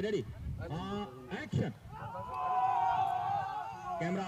ready? Action. Camera.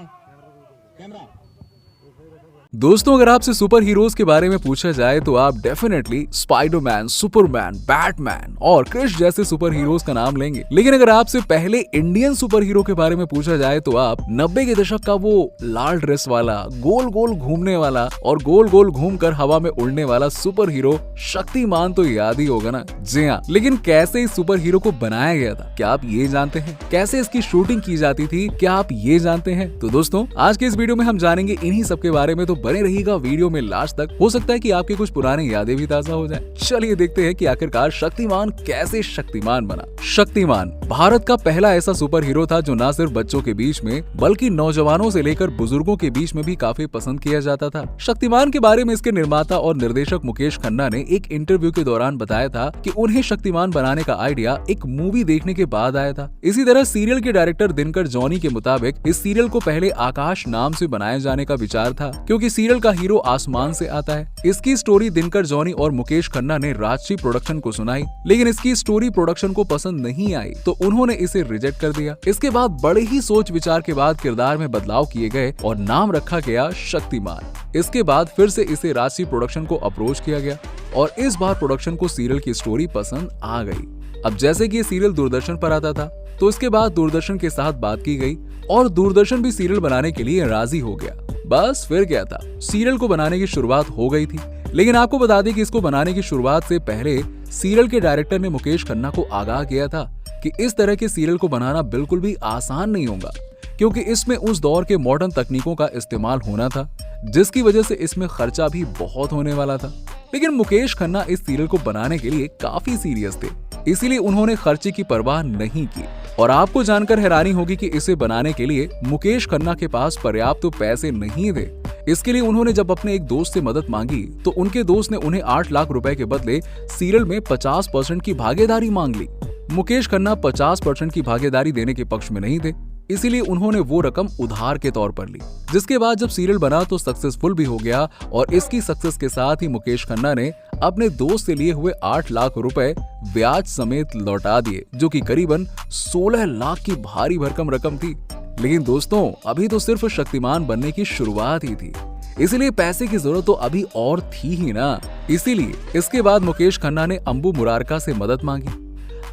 दोस्तों, अगर आपसे सुपर हीरोज के बारे में पूछा जाए तो आप डेफिनेटली स्पाइडरमैन, सुपरमैन, बैटमैन और क्रिश जैसे सुपर हीरोज का नाम लेंगे। लेकिन अगर आपसे पहले इंडियन सुपर हीरो के बारे में पूछा जाए तो आप 90 के दशक का वो लाल ड्रेस वाला, गोल गोल घूमने वाला और गोल गोल घूमकर हवा में उड़ने वाला सुपर हीरो शक्तिमान तो याद ही होगा ना। जी हाँ, लेकिन कैसे इस सुपर हीरो को बनाया गया था, क्या आप ये जानते हैं? कैसे इसकी शूटिंग की जाती थी, क्या आप ये जानते हैं? तो दोस्तों, आज के इस वीडियो में हम जानेंगे इन्हीं सब के बारे में, तो बने रहिएगा वीडियो में लास्ट तक। हो सकता है कि आपकी कुछ पुरानी यादें भी ताजा हो जाएं। चलिए देखते हैं कि आखिरकार शक्तिमान कैसे शक्तिमान बना। शक्तिमान भारत का पहला ऐसा सुपर हीरो था जो न सिर्फ बच्चों के बीच में बल्कि नौजवानों से लेकर बुजुर्गों के बीच में भी काफी पसंद किया जाता था। शक्तिमान के बारे में इसके निर्माता और निर्देशक मुकेश खन्ना ने एक इंटरव्यू के दौरान बताया था कि उन्हें शक्तिमान बनाने का आइडिया एक मूवी देखने के बाद आया था। इसी तरह सीरियल के डायरेक्टर दिनकर जॉनी के मुताबिक इस सीरियल को पहले आकाश नाम से बनाए जाने का विचार था, क्योंकि सीरियल का हीरो आसमान से आता है। इसकी स्टोरी दिनकर जॉनी और मुकेश खन्ना ने राजश्री प्रोडक्शन को सुनाई, लेकिन इसकी स्टोरी प्रोडक्शन को पसंद नहीं आई तो उन्होंने इसे रिजेक्ट कर दिया। इसके बाद बड़े ही सोच विचार के बाद किरदार में बदलाव किए गए और नाम रखा गया शक्तिमान। इसके बाद फिर से इसे राजश्री प्रोडक्शन को अप्रोच किया गया और इस बार प्रोडक्शन को सीरियल की स्टोरी पसंद आ गई। अब जैसे कि ये सीरियल दूरदर्शन पर आता था तो इसके बाद दूरदर्शन के साथ बात की गई और दूरदर्शन भी सीरियल बनाने के लिए राजी हो गया। बस फिर क्या था, सीरियल को बनाने की शुरुआत हो गई थी। लेकिन आपको बता दें कि इसको बनाने की शुरुआत से पहले सीरियल के डायरेक्टर ने मुकेश खन्ना को आगाह किया था कि इस तरह के सीरियल को बनाना बिल्कुल भी आसान नहीं होगा, क्योंकि इसमें उस दौर के मॉडर्न तकनीकों का इस्तेमाल होना था, जिसकी वजह से इसमें खर्चा भी बहुत होने वाला था। लेकिन मुकेश खन्ना इस सीरियल को बनाने के लिए काफी सीरियस थे, इसीलिए उन्होंने खर्चे की परवाह नहीं की। और आपको जानकर हैरानी होगी कि इसे बनाने के लिए मुकेश खन्ना के पास पर्याप्त पैसे नहीं थे। इसके लिए उन्होंने जब अपने एक दोस्त से मदद मांगी तो उनके दोस्त ने उन्हें 8 लाख रुपए के बदले सीरियल में 50% की भागीदारी मांग ली। मुकेश खन्ना 50% की भागीदारी देने के पक्ष में नहीं थे, इसीलिए उन्होंने वो रकम उधार के तौर पर ली। जिसके बाद जब सीरियल बना तो सक्सेसफुल भी हो गया और इसकी सक्सेस के साथ ही मुकेश खन्ना ने अपने दोस्त से लिए हुए 8 लाख रुपए ब्याज समेत लौटा दिए, जो कि करीबन 16 लाख की भारी भरकम रकम थी। लेकिन दोस्तों, अभी तो सिर्फ शक्तिमान बनने की शुरुआत ही थी, इसीलिए पैसे की जरूरत तो अभी और थी ही ना। इसीलिए इसके बाद मुकेश खन्ना ने अंबु मुरारका से मदद मांगी।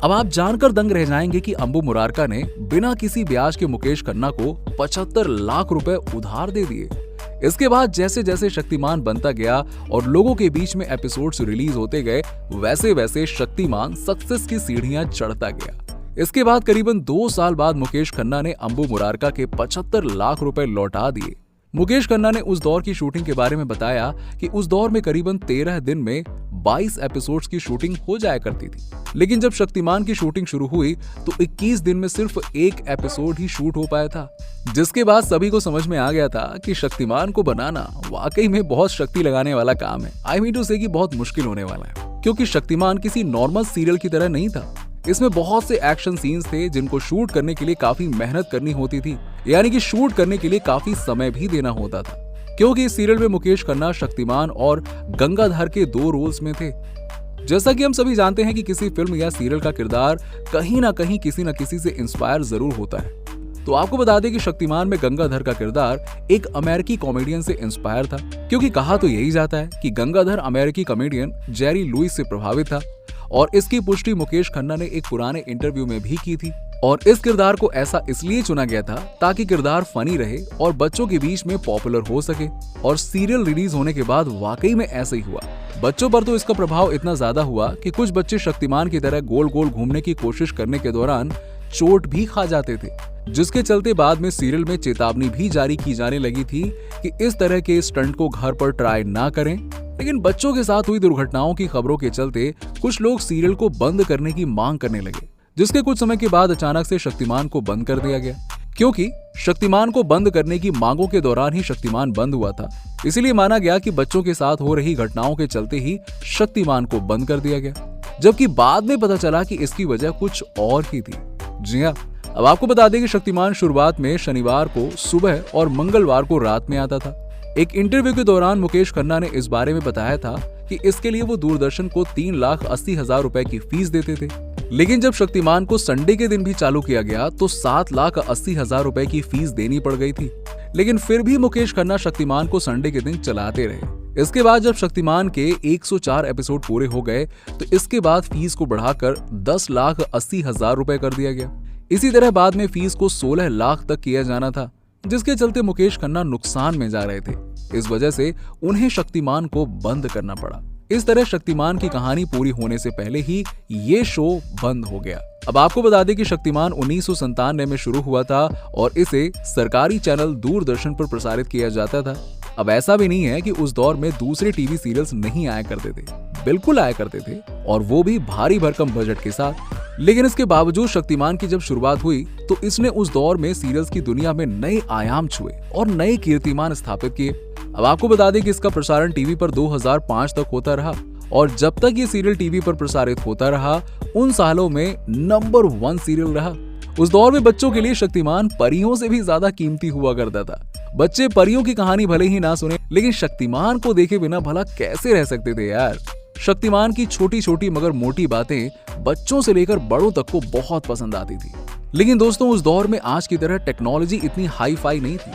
अब आप जानकर दंग रह जाएंगे कि अंबु मुरारका ने बिना किसी ब्याज के मुकेश खन्ना को 75 लाख रुपए उधार दे दिए। इसके बाद जैसे जैसे शक्तिमान बनता गया और लोगों के बीच में एपिसोड्स रिलीज होते गए, वैसे वैसे शक्तिमान सक्सेस की सीढ़ियां चढ़ता गया। इसके बाद करीबन 2 साल बाद मुकेश खन्ना ने अंबु मुरारका के 75 लाख रुपए लौटा दिए। मुकेश खन्ना ने उस दौर की शूटिंग के बारे में बताया कि उस दौर में करीबन 13 दिन में 22 एपिसोड्स की शूटिंग हो जाया करती थी। लेकिन जब शक्तिमान की शूटिंग शुरू हुई तो 21 दिन में सिर्फ एक एपिसोड ही शूट हो पाया था, जिसके बाद सभी को समझ में आ गया था कि शक्तिमान को बनाना वाकई में बहुत शक्ति लगाने वाला काम है। आई मीन टू से कि बहुत मुश्किल होने वाला है, क्योंकि शक्तिमान किसी नॉर्मल सीरियल की तरह नहीं था। इसमें बहुत से एक्शन सीन्स थे जिनको शूट करने के लिए काफी मेहनत करनी होती थी, यानी कि शूट करने के लिए काफी समय भी देना होता था, क्योंकि इस सीरियल में मुकेश खन्ना शक्तिमान और गंगाधर के 2 रोल्स में थे। जैसा कि हम सभी जानते हैं कि किसी फिल्म या सीरियल का किरदार कहीं ना कहीं किसी न किसी से इंस्पायर जरूर होता है। तो आपको बता दें कि शक्तिमान में गंगाधर का किरदार एक अमेरिकी कॉमेडियन से इंस्पायर था, क्योंकि कहा तो यही जाता है कि गंगाधर अमेरिकी कॉमेडियन जेरी लुइस से प्रभावित था और इसकी पुष्टि मुकेश खन्ना ने एक पुराने इंटरव्यू में भी की थी। और इस किरदार को ऐसा इसलिए चुना गया था ताकि किरदार फनी रहे और बच्चों के बीच में पॉपुलर हो सके। और सीरियल रिलीज होने के बाद वाकई में ऐसा ही हुआ। बच्चों पर तो इसका प्रभाव इतना ज्यादा हुआ कि कुछ बच्चे शक्तिमान की तरह गोल गोल घूमने की कोशिश करने के दौरान चोट भी खा जाते थे, जिसके चलते बाद में सीरियल में चेतावनी भी जारी की जाने लगी थी कि इस तरह के स्टंट को घर पर ट्राई ना करें। लेकिन बच्चों के साथ हुई दुर्घटनाओं की खबरों के चलते कुछ लोग सीरियल को बंद करने की मांग करने लगे, जिसके कुछ समय के बाद अचानक से शक्तिमान को बंद कर दिया गया। क्योंकि शक्तिमान को बंद करने की मांगों के दौरान ही शक्तिमान बंद हुआ था, इसलिए माना गया कि बच्चों के साथ हो रही घटनाओं के चलते ही शक्तिमान को बंद कर दिया गया, जबकि बाद में पता चला कि इसकी वजह कुछ और ही थी। जी हाँ, अब आपको बता दें कि शक्तिमान शुरुआत में शनिवार को सुबह और मंगलवार को रात में आता था। एक इंटरव्यू के दौरान मुकेश खन्ना ने इस बारे में बताया था कि इसके लिए वो दूरदर्शन को 3,80,000 रुपए की फीस देते थे, लेकिन जब शक्तिमान को संडे के दिन भी चालू किया गया तो 7,80,000 रुपए की फीस देनी पड़ गई थी। लेकिन फिर भी मुकेश खन्ना शक्तिमान को संडे के दिन चलाते रहे। इसके बाद जब शक्तिमान के 104 एपिसोड पूरे हो गए तो इसके बाद फीस को बढ़ाकर 10,80,000 रुपए कर दिया गया। इसी तरह बाद में फीस को 16 लाख तक किया जाना था, जिसके चलते मुकेश खन्ना नुकसान में जा रहे थे। इस वजह से उन्हें शक्तिमान को बंद करना पड़ा। इस तरह शक्तिमान की कहानी पूरी होने से पहले ही ये शो बंद हो गया। अब आपको बता दें कि शक्तिमान 1997 में शुरू हुआ था और इसे सरकारी चैनल दूरदर्शन पर प्रसारित किया जाता था। अब ऐसा भी नहीं है कि उस दौर में दूसरे टीवी सीरियल्स नहीं आया करते थे, बिल्कुल आया करते थे, और वो भी भारी भरकम बजट के साथ। लेकिन इसके बावजूद शक्तिमान की जब शुरुआत हुई तो इसने उस दौर में सीरियल्स की दुनिया में नए आयाम छुए और नए कीर्तिमान स्थापित किए। अब आपको बता दें कि इसका प्रसारण टीवी पर 2005 तक होता रहा और जब तक ये सीरियल टीवी पर प्रसारित होता रहा उन सालों में नंबर 1 सीरियल रहा। उस दौर में बच्चों के लिए शक्तिमान परियों से भी ज्यादा कीमती हुआ करता था। बच्चे परियों की कहानी भले ही ना सुने, लेकिन शक्तिमान को देखे बिना भला कैसे रह सकते थे यार। शक्तिमान की छोटी छोटी मगर मोटी बातें बच्चों से लेकर बड़ों तक को बहुत पसंद आती थी। लेकिन दोस्तों उस दौर में आज की तरह टेक्नोलॉजी इतनी हाई फाई नहीं थी।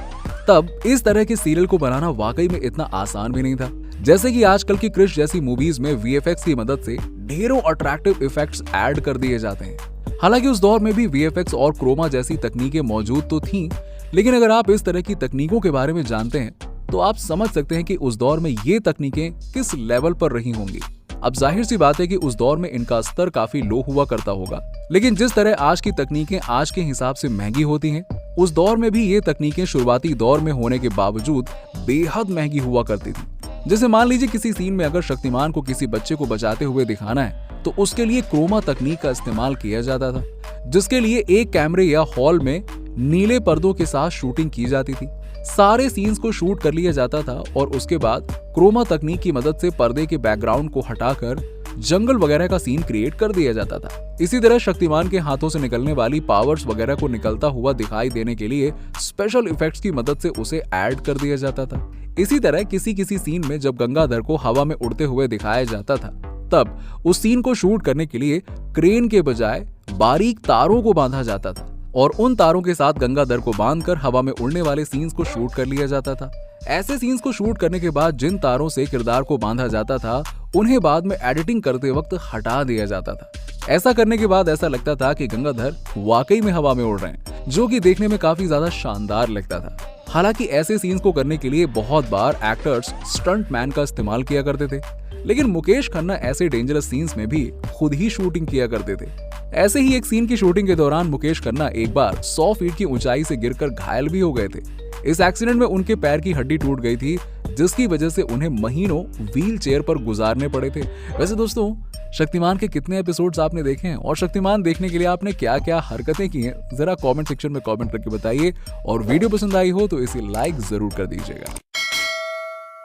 तब इस तरह के सीरियल को बनाना वाकई में इतना आसान भी नहीं था। जैसे कि आजकल की क्रिश जैसी मूवीज में VFX की मदद से ढेरों अट्रैक्टिव इफेक्ट्स ऐड कर दिए जाते हैं। हालांकि उस दौर में भी VFX और क्रोमा जैसी तकनीकें मौजूद तो थीं, लेकिन अगर आप इस तरह की तकनीकों के बारे में जानते हैं तो आप समझ सकते हैं कि उस दौर में ये तकनीकें किस लेवल पर रही होंगी। अब जाहिर सी बात है कि उस दौर में इनका स्तर काफी लो हुआ करता होगा, लेकिन जिस तरह आज की तकनीकें आज के हिसाब से महंगी होती हैं, उस दौर में भी ये तकनीकें शुरुआती दौर में होने के बावजूद बेहद महंगी हुआ करती थी। जैसे मान लीजिए किसी सीन में अगर शक्तिमान को किसी बच्चे को बचाते हुए दिखाना है तो उसके लिए क्रोमा तकनीक का इस्तेमाल किया जाता था, जिसके लिए एक कैमरे या हॉल में नीले पर्दों के साथ शूटिंग की जाती थी। सारे सीन्स को शूट कर लिया जाता था और उसके बाद क्रोमा तकनीक की मदद से पर्दे के बैकग्राउंड को हटाकर जंगल वगैरह का सीन क्रिएट कर दिया जाता था। इसी तरह शक्तिमान के हाथों से निकलने वाली पावर्स वगैरह को निकलता हुआ दिखाई देने के लिए स्पेशल इफेक्ट्स की मदद से उसे ऐड कर दिया जाता था। इसी तरह किसी किसी सीन में जब गंगाधर को हवा में उड़ते हुए दिखाया जाता था तब उस सीन को शूट करने के लिए क्रेन के बजाय बारीक तारों को बांधा जाता था और उन तारों के साथ गंगाधर को बांधकर हवा में उड़ने वाले सीन्स को शूट कर लिया जाता था। ऐसे सीन्स को शूट करने के बाद जिन तारों से किरदार को बांधा जाता था उन्हें बाद में एडिटिंग करते वक्त हटा दिया जाता था। ऐसा करने के बाद ऐसा लगता था कि गंगाधर वाकई में हवा में उड़ रहे हैं, जो कि देखने में काफी ज्यादा शानदार लगता था। हालांकि ऐसे सीन्स को करने के लिए बहुत बार एक्टर्स स्टंट मैन का इस्तेमाल किया करते थे, लेकिन मुकेश खन्ना ऐसे डेंजरस सीन्स में भी खुद ही शूटिंग किया करते थे। ऐसे ही एक सीन की शूटिंग के दौरान मुकेश खन्ना एक बार 100 फीट की ऊंचाई से गिरकर घायल भी हो गए थे। इस एक्सीडेंट में उनके पैर की हड्डी टूट गई थी, जिसकी वजह से उन्हें महीनों व्हील चेयर पर गुजारने पड़े थे। वैसे दोस्तों शक्तिमान के कितने एपिसोड्स आपने देखे हैं और शक्तिमान देखने के लिए आपने क्या क्या हरकतें की हैं, जरा कमेंट सेक्शन में कमेंट करके बताइए और वीडियो पसंद आई हो तो इसे लाइक जरूर कर दीजिएगा।